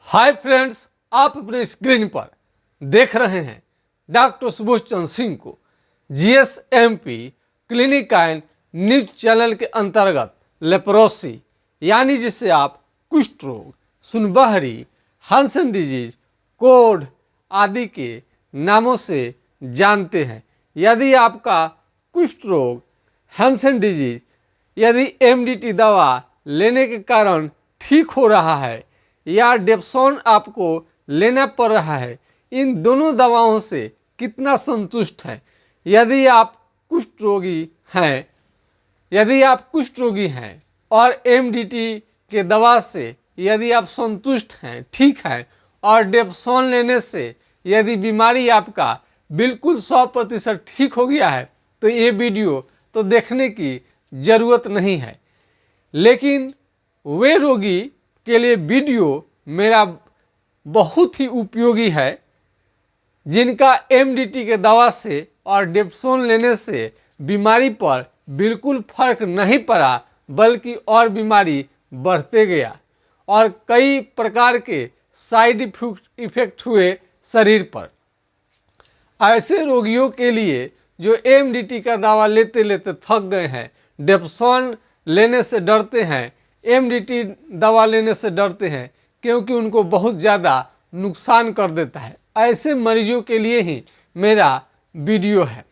Hi friends, आप अपने screen पर देख रहे हैं डॉक्टर सुबोध चंद्र सिंह को जीएसएमपी क्लिनिक एंड न्यूज चैनल के अंतर्गत लेप्रोसी यानी जिसे आप कुष्ठ रोग, सुनबहरी, हंसन डिजीज, कोढ़ आदि के नामों से जानते हैं। यदि आपका कुष्ठ रोग, हंसन डिजीज यदि एमडीटी दवा लेने के कारण ठीक हो रहा है या डेप्सोन आपको लेना पड़ रहा है, इन दोनों दवाओं से कितना संतुष्ट है। यदि आप कुष्ठ रोगी हैं और एमडीटी के दवा से यदि आप संतुष्ट हैं, ठीक है, और डेप्सोन लेने से यदि बीमारी आपका बिल्कुल 100% ठीक हो गया है, तो ये वीडियो तो देखने की ज़रूरत नहीं है। लेकिन वे रोगी के लिए वीडियो मेरा बहुत ही उपयोगी है जिनका एमडीटी के दवा से और डेप्सोन लेने से बीमारी पर बिल्कुल फर्क नहीं पड़ा, बल्कि और बीमारी बढ़ते गया और कई प्रकार के साइड इफेक्ट हुए शरीर पर। ऐसे रोगियों के लिए जो एमडीटी का दवा लेते लेते थक गए हैं, डेप्सोन लेने से डरते हैं, एमडीटी दवा लेने से डरते हैं क्योंकि उनको बहुत ज़्यादा नुकसान कर देता है, ऐसे मरीजों के लिए ही मेरा वीडियो है।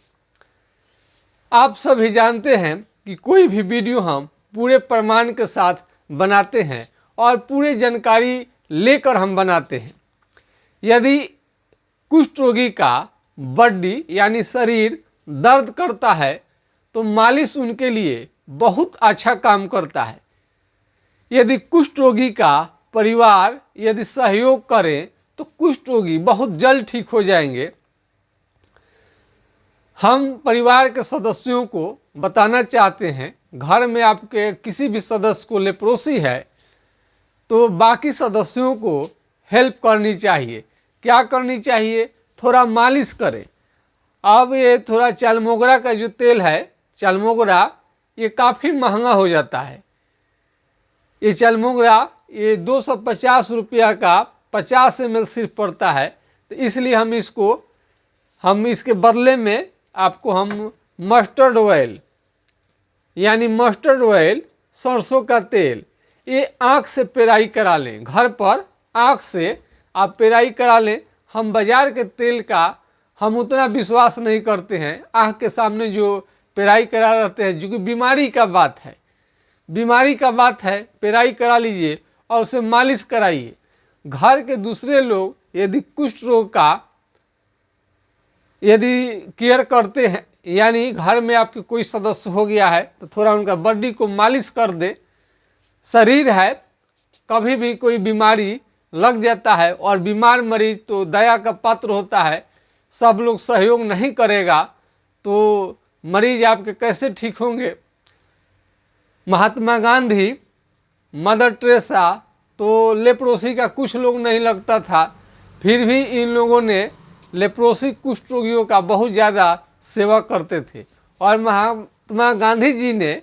आप सभी जानते हैं कि कोई भी वीडियो हम पूरे प्रमाण के साथ बनाते हैं और पूरे जानकारी लेकर हम बनाते हैं। यदि कुष्ठ रोगी का बॉडी यानी शरीर दर्द करता है तो मालिश उनके लिए बहुत अच्छा काम करता है। यदि कुष्ठ रोगी का परिवार यदि सहयोग करे तो कुष्ठ रोगी बहुत जल्द ठीक हो जाएंगे। हम परिवार के सदस्यों को बताना चाहते हैं, घर में आपके किसी भी सदस्य को लेप्रोसी है तो बाकी सदस्यों को हेल्प करनी चाहिए। क्या करनी चाहिए? थोड़ा मालिश करें। अब ये थोड़ा चालमोगरा का जो तेल है, चालमोगरा, ये काफ़ी महंगा हो जाता है। ये चालमोगरा ये 250 रुपया का 50 ml सिर्फ पड़ता है, तो इसलिए हम इसके बदले में आपको हम मस्टर्ड ऑयल यानी मस्टर्ड ऑयल, सरसों का तेल, ये आँख से पेराई करा लें। घर पर आँख से आप पेराई करा लें। हम बाज़ार के तेल का हम उतना विश्वास नहीं करते हैं। आँख के सामने जो पेराई करा रहते हैं, जो कि बीमारी का बात है, पेराई करा लीजिए और उसे मालिश कराइए। घर के दूसरे लोग यदि कुष्ठ रोग का यदि केयर करते हैं, यानी घर में आपके कोई सदस्य हो गया है तो थोड़ा उनका बॉडी को मालिश कर दे। शरीर है, कभी भी कोई बीमारी लग जाता है और बीमार मरीज तो दया का पात्र होता है। सब लोग सहयोग नहीं करेगा तो मरीज आपके कैसे ठीक होंगे। महात्मा गांधी, मदर टेरेसा, तो लेप्रोसी का कुछ लोग नहीं लगता था, फिर भी इन लोगों ने लेप्रोसी कुष्ठ रोगियों का बहुत ज़्यादा सेवा करते थे। और महात्मा गांधी जी ने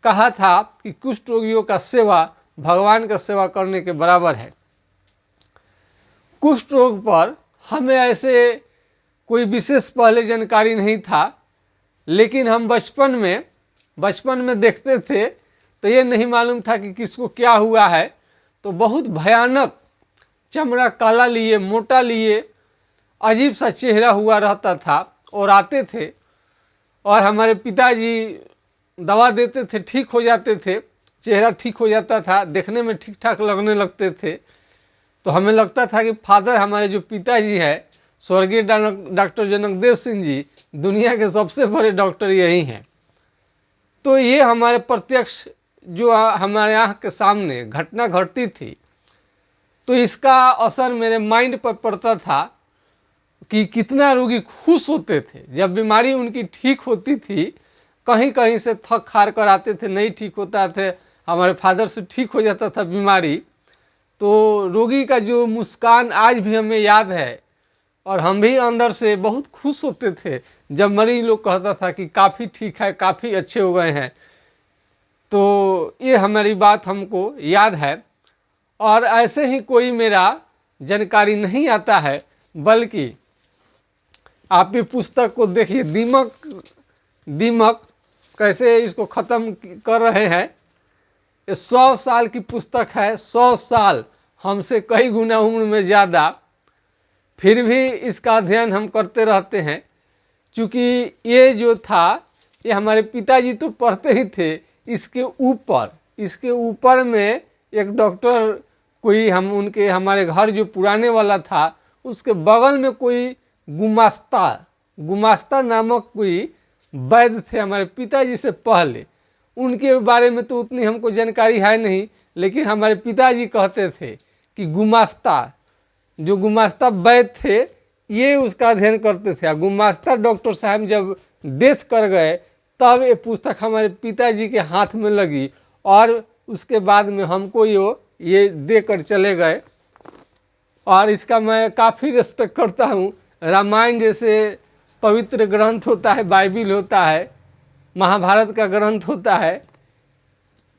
कहा था कि कुष्ठ रोगियों का सेवा भगवान का सेवा करने के बराबर है। कुष्ठ रोग पर हमें ऐसे कोई विशेष पहले जानकारी नहीं था, लेकिन हम बचपन में देखते थे तो ये नहीं मालूम था कि किसको क्या हुआ है। तो बहुत भयानक चमड़ा काला लिए, मोटा लिए, अजीब सा चेहरा हुआ रहता था और आते थे और हमारे पिताजी दवा देते थे, ठीक हो जाते थे, चेहरा ठीक हो जाता था, देखने में ठीक ठाक लगने लगते थे। तो हमें लगता था कि फादर, हमारे जो पिताजी है, स्वर्गीय डॉक्टर जनकदेव सिंह जी, दुनिया के सबसे बड़े डॉक्टर यही हैं। तो ये हमारे प्रत्यक्ष जो हमारे आँख के सामने घटना घटती थी, तो इसका असर मेरे माइंड पर पड़ता था कि कितना रोगी खुश होते थे जब बीमारी उनकी ठीक होती थी। कहीं कहीं से थक हार कर आते थे, नहीं ठीक होता थे, हमारे फादर से ठीक हो जाता था बीमारी। तो रोगी का जो मुस्कान आज भी हमें याद है और हम भी अंदर से बहुत खुश होते थे जब मरीज लोग कहता था कि काफ़ी ठीक है, काफ़ी अच्छे हो गए हैं। तो ये हमारी बात हमको याद है। और ऐसे ही कोई मेरा जानकारी नहीं आता है, बल्कि आप ये पुस्तक को देखिए, दीमक कैसे इसको ख़त्म कर रहे हैं। ये 100 साल की पुस्तक है, 100 साल, हमसे कई गुना उम्र में ज़्यादा, फिर भी इसका अध्ययन हम करते रहते हैं। क्योंकि ये जो था, ये हमारे पिताजी तो पढ़ते ही थे, इसके ऊपर में एक डॉक्टर कोई, हमारे घर जो पुराने वाला था, उसके बगल में कोई गुमास्ता नामक कोई वैद्य थे हमारे पिताजी से पहले। उनके बारे में तो उतनी हमको जानकारी है नहीं, लेकिन हमारे पिताजी कहते थे कि जो गुमास्ता वैद्य थे, ये उसका अध्ययन करते थे। गुमास्ता डॉक्टर साहब जब डेथ कर गए, तब ये पुस्तक हमारे पिताजी के हाथ में लगी और उसके बाद में हमको ये देकर चले गए। और इसका मैं काफ़ी रिस्पेक्ट करता हूँ। रामायण जैसे पवित्र ग्रंथ होता है, बाइबिल होता है, महाभारत का ग्रंथ होता है,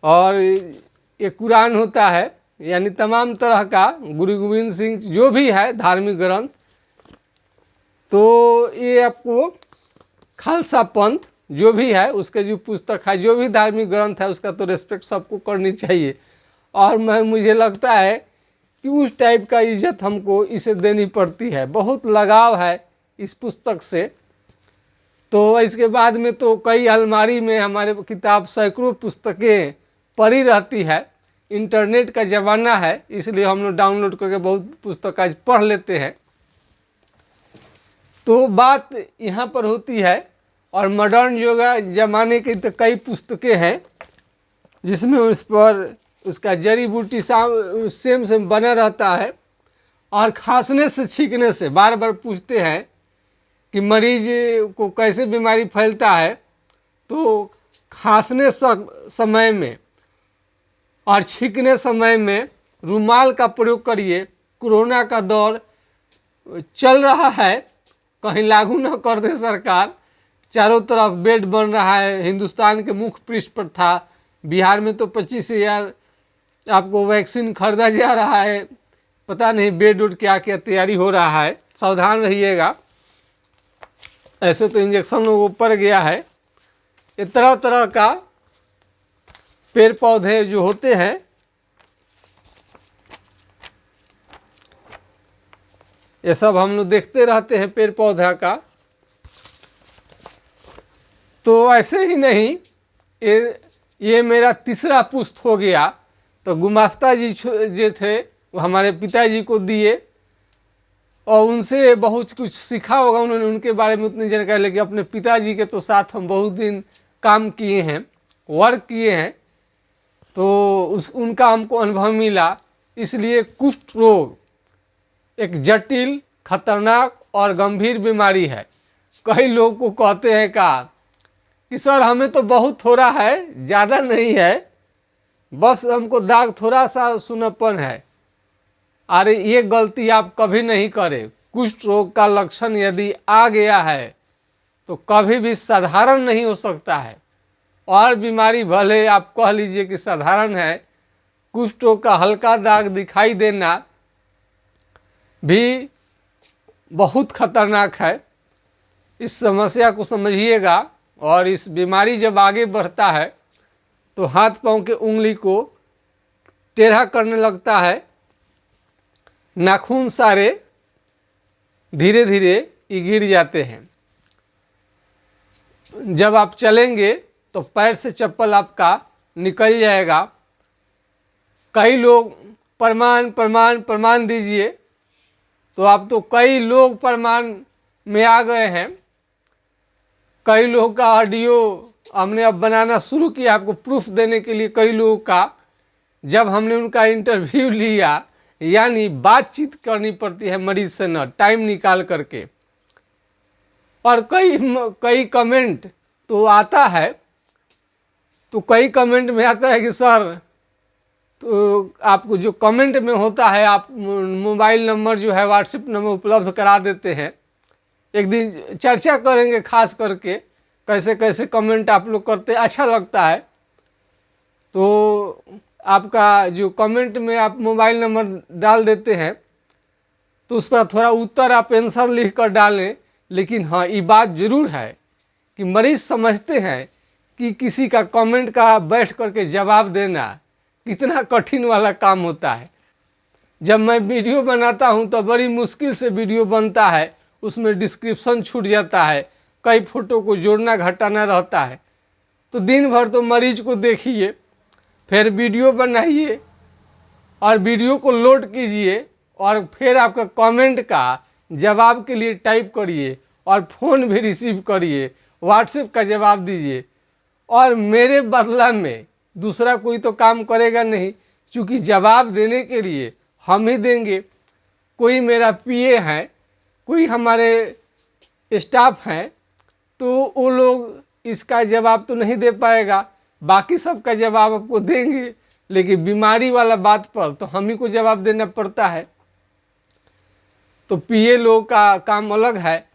और ये कुरान होता है, यानी तमाम तरह का गुरु गोविंद सिंह जो भी है धार्मिक ग्रंथ, तो ये आपको खालसा पंथ जो भी है उसके जो पुस्तक है, जो भी धार्मिक ग्रंथ है, उसका तो रिस्पेक्ट सबको करनी चाहिए। और मुझे लगता है कि उस टाइप का इज्जत हमको इसे देनी पड़ती है। बहुत लगाव है इस पुस्तक से। तो इसके बाद में तो कई अलमारी में हमारे किताब, सैकड़ों पुस्तकें पड़ी रहती है। इंटरनेट का ज़माना है, इसलिए हम लोग डाउनलोड करके बहुत पुस्तक आज पढ़ लेते हैं। तो बात यहाँ पर होती है। और मॉडर्न योगा ज़माने की तो कई पुस्तकें हैं, जिसमें उस पर उसका जड़ी बूटी सेम बना रहता है। और खांसने से छींकने से बार बार पूछते हैं कि मरीज को कैसे बीमारी फैलता है। तो खांसने समय में और छींकने समय में रुमाल का प्रयोग करिए। कोरोना का दौर चल रहा है, कहीं लागू न कर दे सरकार। चारों तरफ बेड बन रहा है, हिंदुस्तान के मुख्य पृष्ठ पर था। बिहार में तो 25,000 आपको वैक्सीन खरीदा जा रहा है। पता नहीं बेड उड क्या क्या तैयारी हो रहा है, सावधान रहिएगा। ऐसे तो इंजेक्शन लोगों पड़ गया है। ये तरह तरह का पेड़ पौधे जो होते हैं, ये सब हम लोग देखते रहते हैं पेड़ पौधा का। तो ऐसे ही नहीं, ये मेरा तीसरा पुस्त हो गया। तो गुमास्ता जी जो थे वो हमारे पिताजी को दिए, और उनसे बहुत कुछ सीखा होगा उन्होंने। उनके बारे में उतनी जानकारी, लेकिन अपने पिताजी के तो साथ हम बहुत दिन काम किए हैं, वर्क किए हैं, तो उनका हमको अनुभव मिला। इसलिए कुष्ठ रोग एक जटिल, खतरनाक और गंभीर बीमारी है। कई लोग को कहते हैं कि सर हमें तो बहुत थोड़ा है, ज़्यादा नहीं है, बस हमको दाग थोड़ा सा सुनापन है। अरे ये गलती आप कभी नहीं करें। कुष्ठ रोग का लक्षण यदि आ गया है तो कभी भी साधारण नहीं हो सकता है। और बीमारी भले आप कह लीजिए कि साधारण है, कुष्ठ रोग का हल्का दाग दिखाई देना भी बहुत खतरनाक है। इस समस्या को समझिएगा। और इस बीमारी जब आगे बढ़ता है तो हाथ पांव के उंगली को टेढ़ा करने लगता है, नाखून सारे धीरे धीरे गिर जाते हैं। जब आप चलेंगे तो पैर से चप्पल आपका निकल जाएगा। कई लोग प्रमाण प्रमाण प्रमाण दीजिए, तो आप तो कई लोग प्रमाण में आ गए हैं। कई लोगों का ऑडियो हमने अब बनाना शुरू किया आपको प्रूफ देने के लिए। कई लोगों का जब हमने उनका इंटरव्यू लिया, यानी बातचीत करनी पड़ती है मरीज से न, टाइम निकाल करके। और कई कमेंट तो आता है, तो कई कमेंट में आता है कि सर, तो आपको जो कमेंट में होता है, आप मोबाइल नंबर जो है व्हाट्सएप नंबर उपलब्ध करा देते हैं। एक दिन चर्चा करेंगे खास करके कैसे कैसे कमेंट आप लोग करते, अच्छा लगता है। तो आपका जो कमेंट में आप मोबाइल नंबर डाल देते हैं, तो उस पर थोड़ा उत्तर आप आंसर लिख कर डालें। लेकिन हाँ, ये बात ज़रूर है कि मरीज समझते हैं कि किसी का कमेंट का बैठ करके जवाब देना कितना कठिन वाला काम होता है। जब मैं वीडियो बनाता हूं तो बड़ी मुश्किल से वीडियो बनता है, उसमें डिस्क्रिप्शन छूट जाता है, कई फोटो को जोड़ना घटाना रहता है। तो दिन भर तो मरीज को देखिए, फिर वीडियो बनाइए और वीडियो को लोड कीजिए और फिर आपका कमेंट का जवाब के लिए टाइप करिए और फ़ोन भी रिसीव करिए, व्हाट्सएप का जवाब दीजिए। और मेरे बदला में दूसरा कोई तो काम करेगा नहीं, क्योंकि जवाब देने के लिए हम ही देंगे। कोई मेरा पीए है, कोई हमारे स्टाफ हैं, तो वो लोग इसका जवाब तो नहीं दे पाएगा, बाकी सबका जवाब आपको देंगे। लेकिन बीमारी वाला बात पर तो हम ही को जवाब देना पड़ता है। तो पीए लोग का काम अलग है,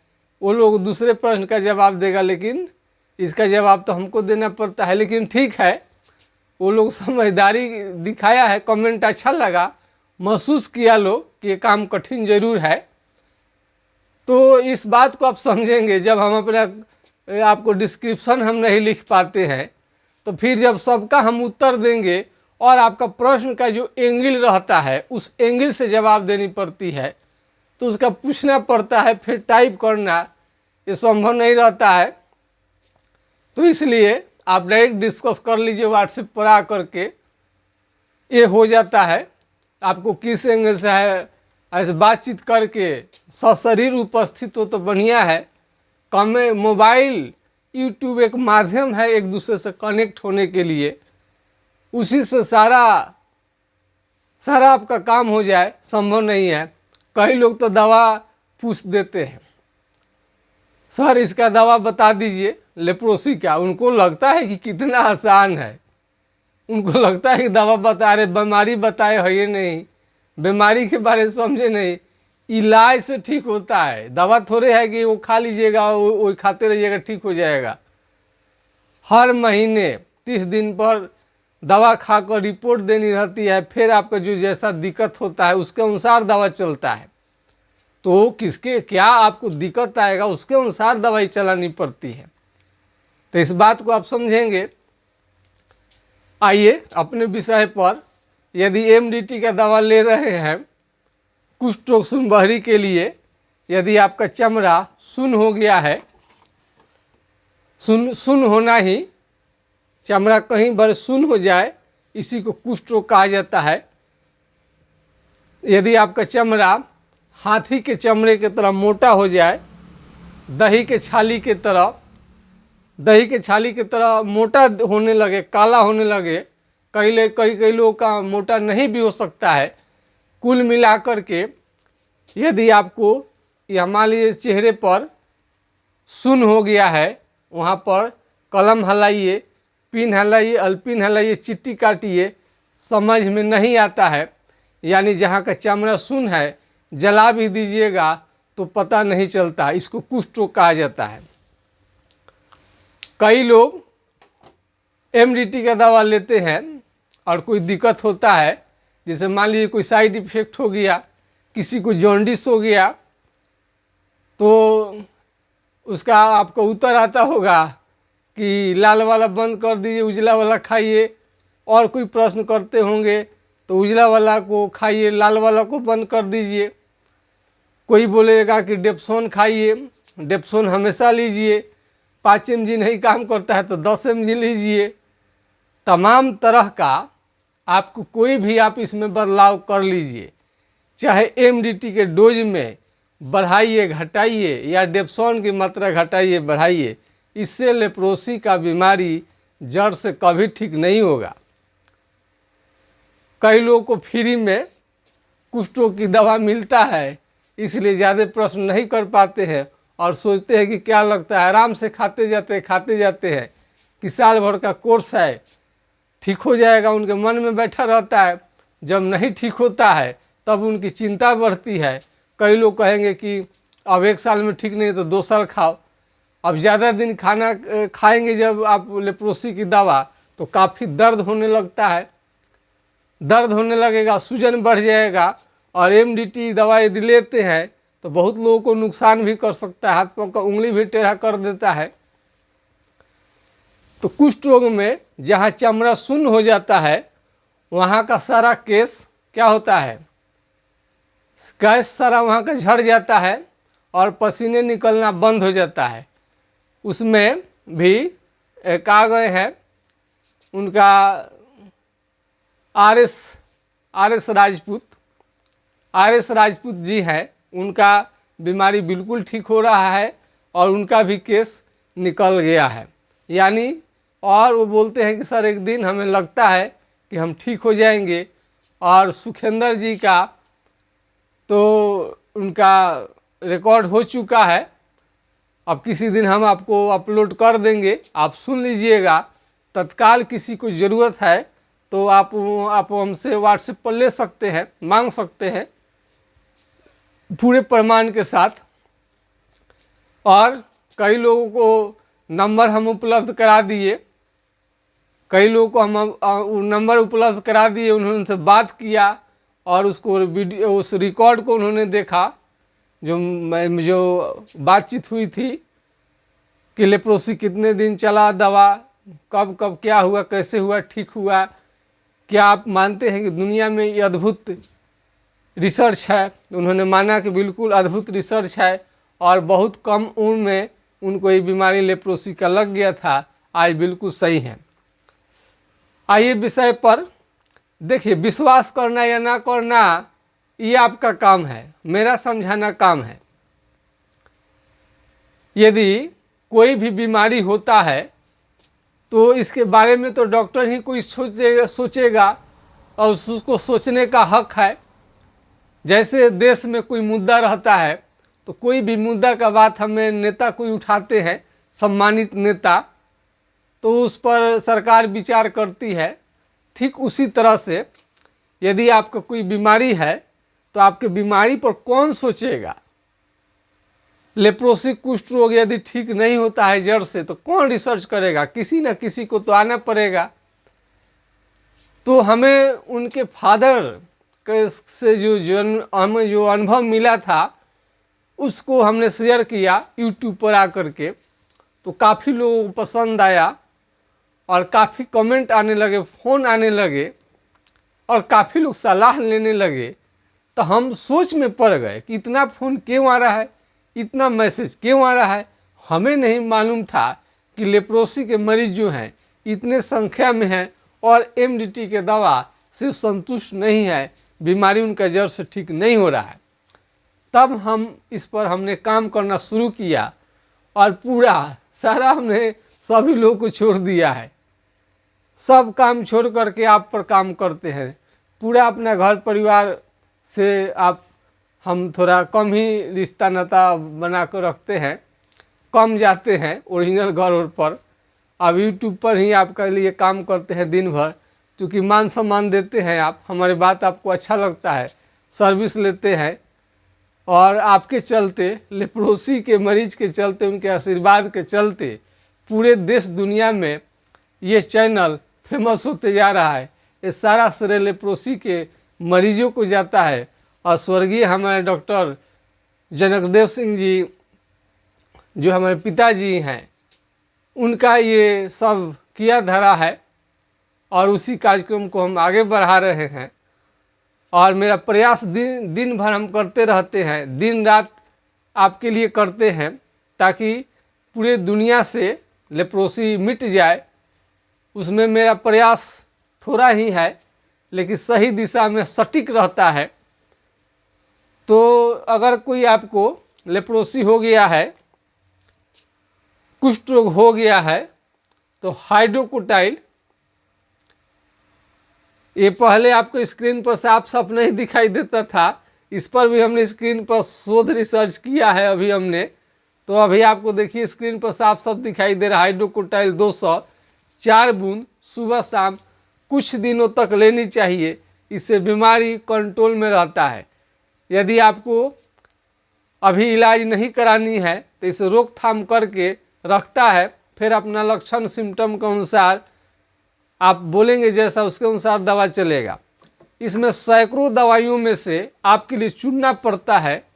वो लोग दूसरे प्रश्न का जवाब देगा, लेकिन इसका जवाब तो हमको देना पड़ता है। लेकिन ठीक है, वो लोग समझदारी दिखाया है, कमेंट अच्छा लगा, महसूस किया लोग कि ये काम कठिन ज़रूर है। तो इस बात को आप समझेंगे, जब हम अपना आपको डिस्क्रिप्शन हम नहीं लिख पाते हैं, तो फिर जब सबका हम उत्तर देंगे और आपका प्रश्न का जो एंगल रहता है उस एंगल से जवाब देनी पड़ती है, तो उसका पूछना पड़ता है, फिर टाइप करना ये संभव नहीं रहता है। तो इसलिए आप डायरेक्ट डिस्कस कर लीजिए व्हाट्सएप पर आ करके, ये हो जाता है। आपको किस एंगल से है ऐसे बातचीत करके सशरीर उपस्थित हो तो बढ़िया है। कमें मोबाइल यूट्यूब एक माध्यम है एक दूसरे से कनेक्ट होने के लिए, उसी से सारा आपका काम हो जाए संभव नहीं है। कई लोग तो दवा पूछ देते हैं, सर इसका दवा बता दीजिए लेप्रोसी का। उनको लगता है कि कितना आसान है, उनको लगता है कि दवा बता रहे, बीमारी बताए है ये नहीं, बीमारी के बारे में समझे नहीं। इलाज से ठीक होता है, दवा थोड़े है कि वो खा लीजिएगा वो खाते रहिएगा ठीक हो जाएगा। हर महीने 30 दिन पर दवा खाकर रिपोर्ट देनी रहती है, फिर आपका जो जैसा दिक्कत होता है उसके अनुसार दवा चलता है। तो किसके क्या आपको दिक्कत आएगा उसके अनुसार दवाई चलानी पड़ती है। तो इस बात को आप समझेंगे। आइए अपने विषय पर, यदि एमडीटी का दवा ले रहे हैं कुष्ठ रोग सुनबहरी के लिए, यदि आपका चमड़ा सुन्न हो गया है, सुन्न होना ही, चमड़ा कहीं भर सुन्न हो जाए, इसी को कुष्ठ रोग कहा जाता है। यदि आपका चमड़ा हाथी के चमड़े की तरह मोटा हो जाए, दही के छाली की तरह मोटा होने लगे, काला होने लगे, कई लोगों का मोटा नहीं भी हो सकता है। कुल मिलाकर के यदि आपको यह मान लीजिए चेहरे पर सुन्न हो गया है, वहाँ पर कलम हलाइए, पिन हलाइए, अल्पिन हलाइए, चिट्ठी काटिए, समझ में नहीं आता है, यानी जहाँ का चमड़ा सुन्न है जला भी दीजिएगा तो पता नहीं चलता, इसको कुष्ठ रोग कहा जाता है। कई लोग एमडीटी का दवा लेते हैं और कोई दिक्कत होता है, जैसे मान लीजिए कोई साइड इफेक्ट हो गया, किसी को जॉन्डिस हो गया, तो उसका आपको उत्तर आता होगा कि लाल वाला बंद कर दीजिए, उजला वाला खाइए। और कोई प्रश्न करते होंगे तो उजला वाला को खाइए, लाल वाला को बंद कर दीजिए। कोई बोलेगा कि डेप्सोन खाइए, डेप्सोन हमेशा लीजिए, 5 mg नहीं काम करता है तो 10 mg लीजिए। तमाम तरह का आपको कोई भी आप इसमें बदलाव कर लीजिए, चाहे एमडीटी के डोज में बढ़ाइए घटाइए या डेप्सोन की मात्रा घटाइए बढ़ाइए, इससे लेप्रोसी का बीमारी जड़ से कभी ठीक नहीं होगा। कई लोगों को फ्री में कुष्ठ रोग की दवा मिलता है, इसलिए ज़्यादा प्रश्न नहीं कर पाते हैं और सोचते हैं कि क्या लगता है, आराम से खाते जाते हैं कि साल भर का कोर्स है ठीक हो जाएगा, उनके मन में बैठा रहता है। जब नहीं ठीक होता है तब उनकी चिंता बढ़ती है। कई लोग कहेंगे कि अब 1 साल में ठीक नहीं तो 2 साल खाओ। अब ज़्यादा दिन खाना खाएंगे जब आप लेप्रोसी की दवा, तो काफ़ी दर्द होने लगता है, दर्द होने लगेगा, सूजन बढ़ जाएगा, और एमडीटी दवा यदि लेते हैं तो बहुत लोगों को नुकसान भी कर सकता है, हाथ पांव का उंगली भी टेढ़ा कर देता है। तो कुष्ठ रोग में जहाँ चमड़ा शून्य हो जाता है वहाँ का सारा केस क्या होता है, गैस सारा वहाँ का झड़ जाता है और पसीने निकलना बंद हो जाता है। उसमें भी एक आ गए हैं उनका आर एस राजपूत जी हैं, उनका बीमारी बिल्कुल ठीक हो रहा है और उनका भी केस निकल गया है। यानी और वो बोलते हैं कि सर एक दिन हमें लगता है कि हम ठीक हो जाएंगे। और सुखेंद्र जी का तो उनका रिकॉर्ड हो चुका है, अब किसी दिन हम आपको अपलोड कर देंगे, आप सुन लीजिएगा। तत्काल किसी को ज़रूरत है तो आप हमसे व्हाट्सएप पर ले सकते हैं, मांग सकते हैं पूरे प्रमाण के साथ। और कई लोगों को नंबर हम उपलब्ध करा दिए, कई लोगों को हम नंबर उपलब्ध करा दिए, उन्होंने उनसे बात किया और उसको वीडियो उस रिकॉर्ड को उन्होंने देखा जो बातचीत हुई थी कि लेप्रोसी कितने दिन चला, दवा कब कब क्या हुआ, कैसे हुआ, ठीक हुआ। क्या आप मानते हैं कि दुनिया में ये अद्भुत रिसर्च है? उन्होंने माना कि बिल्कुल अद्भुत रिसर्च है और बहुत कम उम्र में उनको ये बीमारी लेप्रोसी का लग गया था, आज बिल्कुल सही है। आइए विषय पर देखिए, विश्वास करना या ना करना ये आपका काम है, मेरा समझाना काम है। यदि कोई भी बीमारी होता है तो इसके बारे में तो डॉक्टर ही कोई सोचेगा और उसको सोचने का हक है। जैसे देश में कोई मुद्दा रहता है तो कोई भी मुद्दा का बात हमें नेता कोई उठाते हैं, सम्मानित नेता, तो उस पर सरकार विचार करती है। ठीक उसी तरह से यदि आपका कोई बीमारी है तो आपके बीमारी पर कौन सोचेगा? लेप्रोसी कुष्ठ रोग यदि ठीक नहीं होता है जड़ से तो कौन रिसर्च करेगा? किसी न किसी को तो आना पड़ेगा। तो हमें उनके फादर से हमें जो अनुभव मिला था उसको हमने शेयर किया यूट्यूब पर आकर के, तो काफ़ी लोगों को पसंद आया और काफ़ी कमेंट आने लगे, फ़ोन आने लगे और काफ़ी लोग सलाह लेने लगे। तो हम सोच में पड़ गए कि इतना फ़ोन क्यों आ रहा है, इतना मैसेज क्यों आ रहा है। हमें नहीं मालूम था कि लेप्रोसी के मरीज जो हैं इतने संख्या में हैं और एमडीटी के दवा से संतुष्ट नहीं है, बीमारी उनका जड़ से ठीक नहीं हो रहा है। तब हम इस पर हमने काम करना शुरू किया और पूरा सारा हमने सभी लोगों को छोड़ दिया है, सब काम छोड़ करके आप पर काम करते हैं। पूरा अपना घर परिवार से हम थोड़ा कम ही रिश्ता नाता बना कर रखते हैं, कम जाते हैं ओरिजिनल घर पर। अब यूट्यूब पर ही आपके लिए काम करते हैं दिन भर, क्योंकि मान सम्मान देते हैं आप, हमारी बात आपको अच्छा लगता है, सर्विस लेते हैं। और आपके चलते, लेप्रोसी के मरीज के चलते, उनके आशीर्वाद के चलते पूरे देश दुनिया में ये चैनल फेमस होते जा रहा है। ये सारा श्रेय लेप्रोसी के मरीजों को जाता है। और स्वर्गीय हमारे डॉक्टर जनकदेव सिंह जी जो हमारे पिताजी हैं, उनका ये सब किया धरा है और उसी कार्यक्रम को हम आगे बढ़ा रहे हैं। और मेरा प्रयास दिन भर हम करते रहते हैं, दिन रात आपके लिए करते हैं, ताकि पूरे दुनिया से लेप्रोसी मिट जाए। उसमें मेरा प्रयास थोड़ा ही है लेकिन सही दिशा में सटीक रहता है। तो अगर कोई आपको लेप्रोसी हो गया है, कुष्ठ रोग हो गया है, तो हाइड्रोकोटाइल, ये पहले आपको स्क्रीन पर साफ साफ नहीं दिखाई देता था, इस पर भी हमने स्क्रीन पर शोध रिसर्च किया है अभी हमने, तो अभी आपको देखिए स्क्रीन पर साफ साफ दिखाई दे रहा है। हाइड्रोकोटाइल 200 4 बूंद सुबह शाम कुछ दिनों तक लेनी चाहिए, इससे बीमारी कंट्रोल में रहता है। यदि आपको अभी इलाज नहीं करानी है तो इसे रोकथाम करके रखता है, फिर अपना लक्षण सिम्टम के अनुसार आप बोलेंगे जैसा उसके अनुसार दवा चलेगा। इसमें सैकड़ों दवाइयों में से आपके लिए चुनना पड़ता है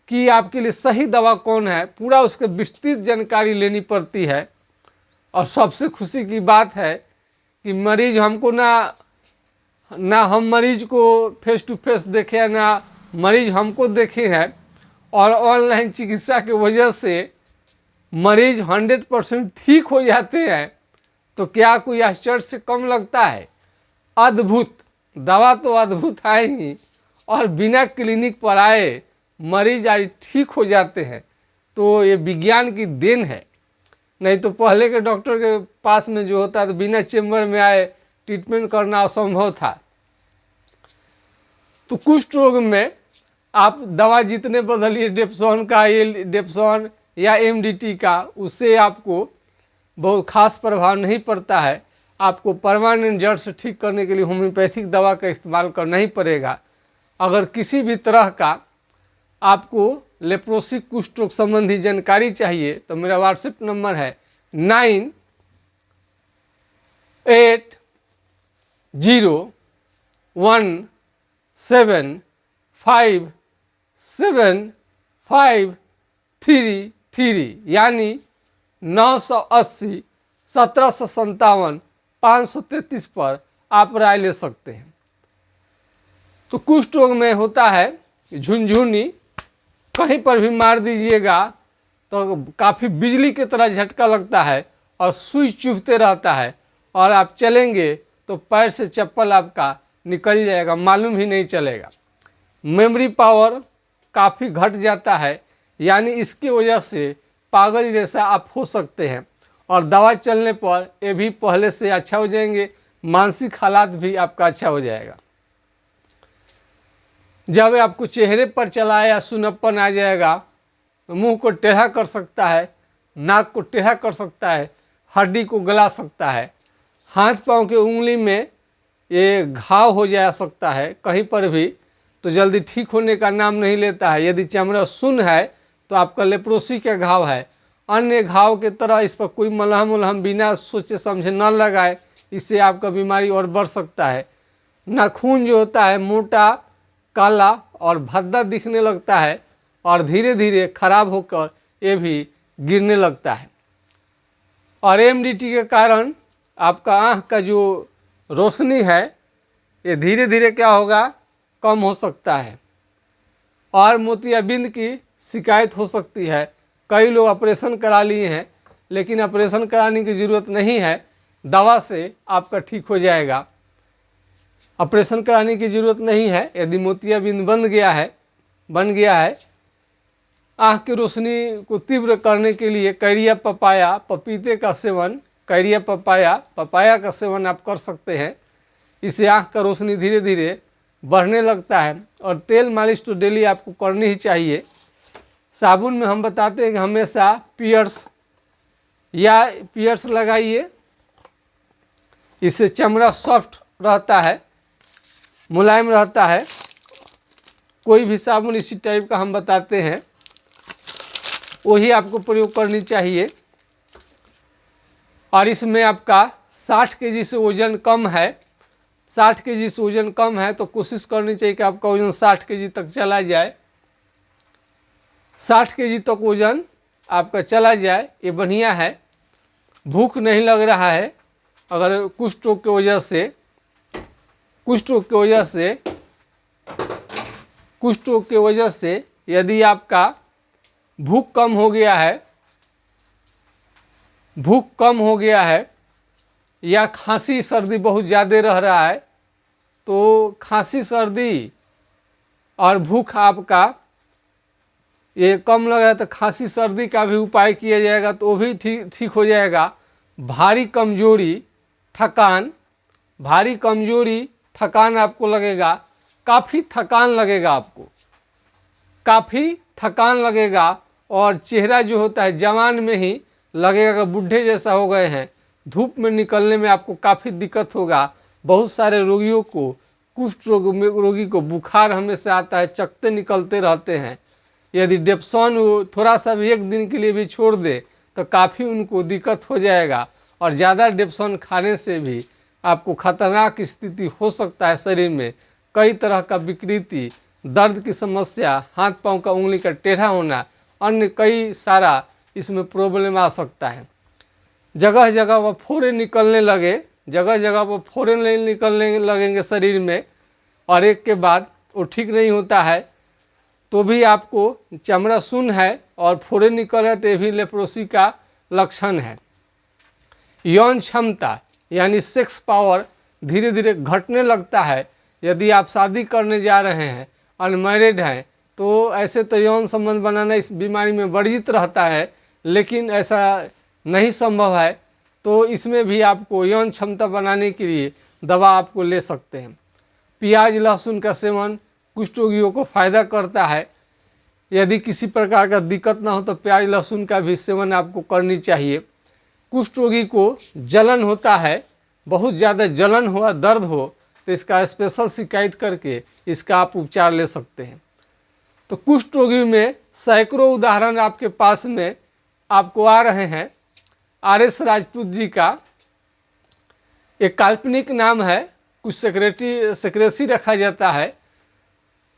कि आपके लिए सही दवा कौन है, पूरा उसके विस्तृत जानकारी लेनी पड़ती है। और सबसे खुशी की बात है कि मरीज हमको ना हम मरीज को फेस टू फेस देखे हैं, ना मरीज हमको देखे हैं, और ऑनलाइन चिकित्सा की वजह से मरीज 100% ठीक हो जाते हैं। तो क्या कोई आश्चर्य से कम लगता है? अद्भुत दवा तो अद्भुत है ही, और बिना क्लिनिक पर आए मरीज आज ठीक हो जाते हैं। तो ये विज्ञान की देन है। नहीं तो पहले के डॉक्टर के पास में जो होता है तो बिना चेम्बर में आए ट्रीटमेंट करना असंभव था। तो कुष्ठ रोग में आप दवा जितने बदलिए, डेप्सोन का, ये डेप्सोन या एमडीटी का, उससे आपको बहुत खास प्रभाव नहीं पड़ता है। आपको परमानेंट जड़ से ठीक करने के लिए होम्योपैथिक दवा का इस्तेमाल करना ही पड़ेगा। अगर किसी भी तरह का आपको लेप्रोसी कुष्ठ रोग संबंधी जानकारी चाहिए तो मेरा व्हाट्सएप नंबर है 9817575333, यानी 980 1757 533 पर आप राय ले सकते हैं। तो कुष्ठ रोग में होता है झुनझुनी, कहीं पर भी मार दीजिएगा तो काफ़ी बिजली की तरह झटका लगता है और सुई चुभते रहता है, और आप चलेंगे तो पैर से चप्पल आपका निकल जाएगा, मालूम ही नहीं चलेगा। मेमोरी पावर काफ़ी घट जाता है, यानी इसकी वजह से पागल जैसा आप हो सकते हैं, और दवा चलने पर ये भी पहले से अच्छा हो जाएंगे, मानसिक हालात भी आपका अच्छा हो जाएगा। जब आपको चेहरे पर चला या सुनप्पन आ जाएगा, मुंह को टेढ़ा कर सकता है, नाक को टेढ़ा कर सकता है, हड्डी को गला सकता है, हाथ पांव के उंगली में ये घाव हो जा सकता है कहीं पर भी, तो जल्दी ठीक होने का नाम नहीं लेता है। यदि चमड़ा सुन्न है तो आपका लेप्रोसी का घाव है। अन्य घाव के तरह इस पर कोई मलहम उलहम बिना सोचे समझे न लगाए, इससे आपका बीमारी और बढ़ सकता है। नाखून जो होता है मोटा, काला और भद्दा दिखने लगता है, और धीरे धीरे खराब होकर ये भी गिरने लगता है। और एमडीटी के कारण आपका आँख का जो रोशनी है ये धीरे धीरे क्या होगा, कम हो सकता है, और मोतियाबिंद की शिकायत हो सकती है। कई लोग ऑपरेशन करा लिए हैं, लेकिन ऑपरेशन कराने की ज़रूरत नहीं है, दवा से आपका ठीक हो जाएगा। ऑपरेशन कराने की ज़रूरत नहीं है। यदि मोतियाबिंद बन गया है, आँख की रोशनी को तीव्र करने के लिए कैरिया पपाया, पपीते का सेवन, कैरिया पपाया का सेवन आप कर सकते हैं। इससे आँख का रोशनी धीरे धीरे बढ़ने लगता है। और तेल मालिश तो डेली आपको करनी ही चाहिए। साबुन में हम बताते हैं कि हमेशा पियर्स लगाइए, इससे चमड़ा सॉफ्ट रहता है, मुलायम रहता है। कोई भी साबुन इसी टाइप का हम बताते हैं, वही आपको प्रयोग करनी चाहिए। और इसमें आपका 60 केजी से वज़न कम है, 60 केजी से वज़न कम है तो कोशिश करनी चाहिए कि आपका वज़न 60 केजी तक चला जाए। 60 केजी तक वज़न आपका चला जाए, ये बढ़िया है। भूख नहीं लग रहा है, अगर कुष्ठ रोग की वजह से यदि आपका भूख कम हो गया है या खांसी सर्दी बहुत ज़्यादा रह रहा है, तो खांसी सर्दी और भूख आपका ये कम लग रहा है तो खांसी सर्दी का भी उपाय किया जाएगा, तो वो भी ठीक हो जाएगा। भारी कमजोरी थकान आपको लगेगा, काफ़ी थकान लगेगा, और चेहरा जो होता है जवान में ही लगेगा कि बूढ़े जैसा हो गए हैं। धूप में निकलने में आपको काफ़ी दिक्कत होगा। बहुत सारे रोगियों को, कुष्ठ रोगी को बुखार हमेशा आता है, चकत्ते निकलते रहते हैं। यदि डेप्सोन थोड़ा सा भी एक दिन के लिए भी छोड़ दे तो काफ़ी उनको दिक्कत हो जाएगा, और ज़्यादा डेप्सोन खाने से भी आपको खतरनाक स्थिति हो सकता है शरीर में। कई तरह का विकृति, दर्द की समस्या, हाथ पांव का उंगली का टेढ़ा होना, अन्य कई सारा इसमें प्रॉब्लम आ सकता है। जगह जगह वह फोड़े निकलने लगे, जगह जगह वो फोड़े निकलने लगेंगे शरीर में, और एक के बाद वो ठीक नहीं होता है तो भी आपको चमड़ा सुन्न है और फोड़े निकल रहे तो ये भी लेप्रोसी का लक्षण है। यौन क्षमता यानी सेक्स पावर धीरे धीरे घटने लगता है। यदि आप शादी करने जा रहे हैं, अनमैरिड हैं, तो ऐसे तो यौन संबंध बनाना इस बीमारी में वर्जित रहता है, लेकिन ऐसा नहीं संभव है तो इसमें भी आपको यौन क्षमता बनाने के लिए दवा आपको ले सकते हैं। प्याज लहसुन का सेवन कुष्ठ रोगियों को फ़ायदा करता है। यदि किसी प्रकार का दिक्कत ना हो तो प्याज लहसुन का भी सेवन आपको करनी चाहिए। कुष्ठ रोगी को जलन होता है, बहुत ज़्यादा जलन हो, दर्द हो, तो इसका स्पेशल शिकायत करके इसका आप उपचार ले सकते हैं। तो कुष्ठ रोगी में सैकड़ों उदाहरण आपके पास में आपको आ रहे हैं। आर.एस. राजपूत जी का एक काल्पनिक नाम है, कुछ सेक्रेसी रखा जाता है,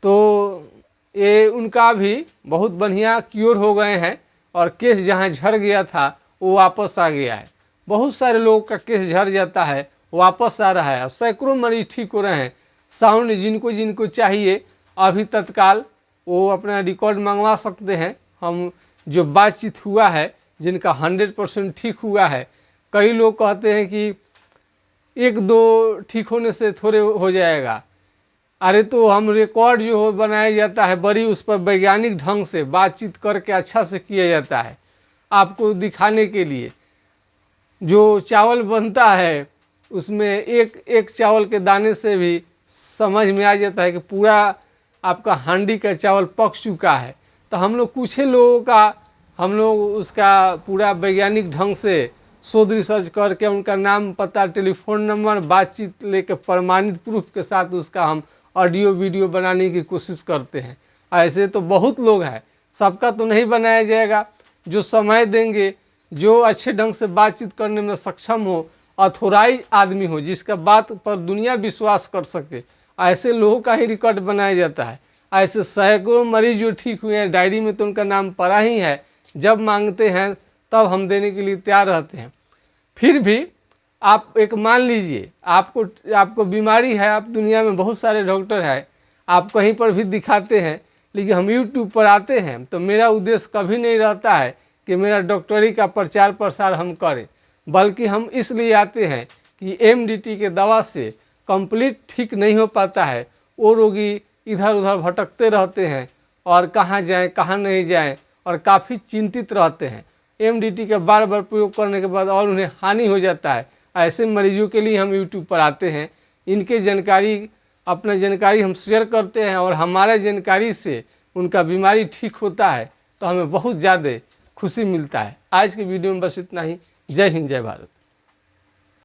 तो ये उनका भी बहुत बढ़िया क्योर हो गए हैं और केस जहाँ झड़ गया था वो वापस आ गया है। बहुत सारे लोगों का केस झड़ जाता है, वापस आ रहा है, सैकड़ों मरीज ठीक हो रहे हैं। साउंड जिनको जिनको चाहिए अभी तत्काल वो अपना रिकॉर्ड मंगवा सकते हैं। हम जो बातचीत हुआ है जिनका 100% ठीक हुआ है, कई लोग कहते हैं कि एक दो ठीक होने से थोड़े हो जाएगा। अरे तो हम रिकॉर्ड जो हो बनाया जाता है, बड़ी उस पर वैज्ञानिक ढंग से बातचीत करके अच्छा से किया जाता है आपको दिखाने के लिए। जो चावल बनता है उसमें एक चावल के दाने से भी समझ में आ जाता है कि पूरा आपका हांडी का चावल पक चुका है। तो हम लोग कुछ ही लोगों का हम लोग उसका पूरा वैज्ञानिक ढंग से शोध रिसर्च करके उनका नाम पता, टेलीफोन नंबर, बातचीत लेकर प्रमाणित प्रूफ के साथ उसका हम ऑडियो वीडियो बनाने की कोशिश करते हैं। ऐसे तो बहुत लोग हैं, सबका तो नहीं बनाया जाएगा। जो समय देंगे, जो अच्छे ढंग से बातचीत करने में सक्षम हो, अथोराइज आदमी हो, जिसका बात पर दुनिया विश्वास कर सके, ऐसे लोगों का ही रिकॉर्ड बनाया जाता है। ऐसे सैकड़ों मरीज जो ठीक हुए हैं, डायरी में तो उनका नाम पड़ा ही है। जब मांगते हैं तब हम देने के लिए तैयार रहते हैं। फिर भी आप एक मान लीजिए आपको बीमारी है, आप दुनिया में बहुत सारे डॉक्टर हैं, आप कहीं पर भी दिखाते हैं, लेकिन हम यूट्यूब पर आते हैं तो मेरा उद्देश्य कभी नहीं रहता है कि मेरा डॉक्टरी का प्रचार प्रसार हम करें, बल्कि हम इसलिए आते हैं कि एमडीटी के दवा से कंप्लीट ठीक नहीं हो पाता है। वो रोगी इधर उधर भटकते रहते हैं और कहाँ जाएं कहाँ नहीं जाएं और काफ़ी चिंतित रहते हैं। एमडीटी का बार बार प्रयोग करने के बाद और उन्हें हानि हो जाता है। ऐसे मरीजों के लिए हम यूट्यूब पर आते हैं, इनके अपना जानकारी हम शेयर करते हैं और हमारे जानकारी से उनका बीमारी ठीक होता है तो हमें बहुत ज़्यादा खुशी मिलता है। आज के वीडियो में बस इतना ही। जय हिंद, जय भारत।